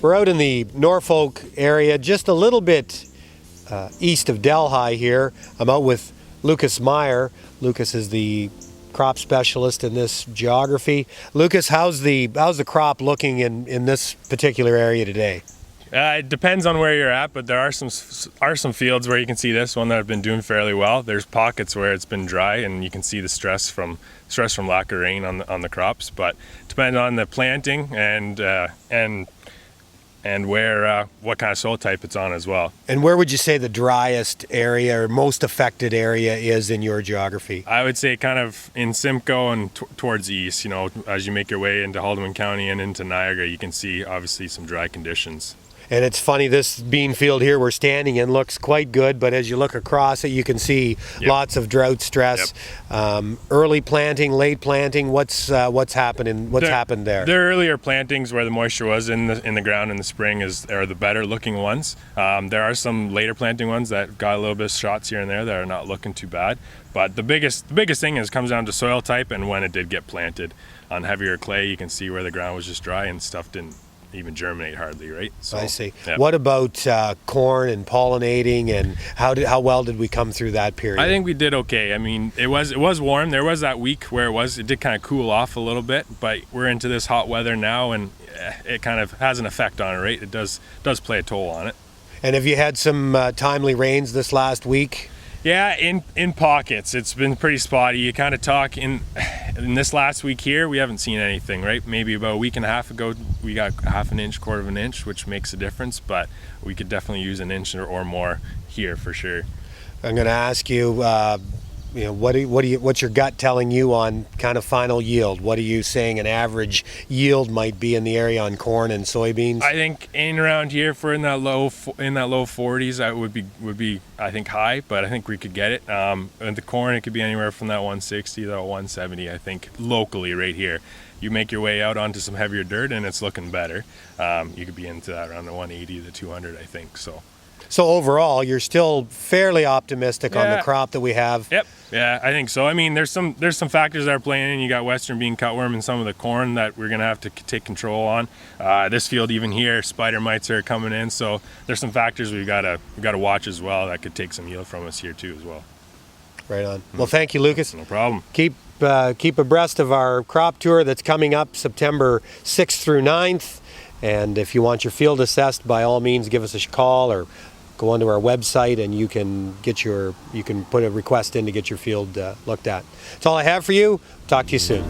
We're out in the Norfolk area, just a little bit east of Delhi here. I'm out with Lucas Meyer. Lucas is the crop specialist in this geography. Lucas, how's the crop looking in this particular area today? It depends on where you're at, but there are some fields where you can see this one that have been doing fairly well. There's pockets where it's been dry, and you can see the stress from lack of rain on the crops. But depending on the planting and where what kind of soil type it's on as well. And where would you say the driest area or most affected area is in your geography? I would say kind of in Simcoe and towards the east. You know, as you make your way into Haldimand County and into Niagara, you can see obviously some dry conditions. And it's funny, this bean field here we're standing in looks quite good, but as you look across it, you can see lots of drought stress. Early planting, late planting. What's happening? What's happened there? The earlier plantings where the moisture was in the ground in the spring are the better looking ones. There are some later planting ones that got a little bit of shots here and there that are not looking too bad. But the biggest thing comes down to soil type and when it did get planted. On heavier clay, you can see where the ground was just dry and stuff didn't even germinate hardly, right? So, I see. What about corn and pollinating, and how well did we come through that period? I think we did okay. I mean, it was warm. There was that week where it did kind of cool off a little bit, but we're into this hot weather now, and it kind of has an effect on it, right? It does play a toll on it. And have you had some timely rains this last week? Yeah, in pockets. It's been pretty spotty. You kind of talk in this last week here, we haven't seen anything, right? Maybe about a week and a half ago, we got half an inch, quarter of an inch, which makes a difference, but we could definitely use an inch or more here for sure. I'm going to ask you, what's your gut telling you on kind of final yield? What are you saying an average yield might be in the area on corn and soybeans? I think in around here, if we're in that low 40s, that would be I think high, but I think we could get it. And the corn, it could be anywhere from that 160 to 170. I think locally right here. You make your way out onto some heavier dirt, and it's looking better. You could be into that around the 180 to 200, I think. So overall, you're still fairly optimistic on the crop that we have. Yep. Yeah, I think so. I mean, there's some factors that are playing in. You got western bean cutworm and some of the corn that we're gonna have to take control on. This field even here, spider mites are coming in. So there's some factors we gotta watch as well that could take some yield from us here too as well. Right on. Well, thank you, Lucas. No problem. Keep abreast of our crop tour that's coming up September 6th through 9th. And if you want your field assessed, by all means, give us a call or go onto our website and you can put a request in to get your field looked at. That's all I have for you. Talk to you soon.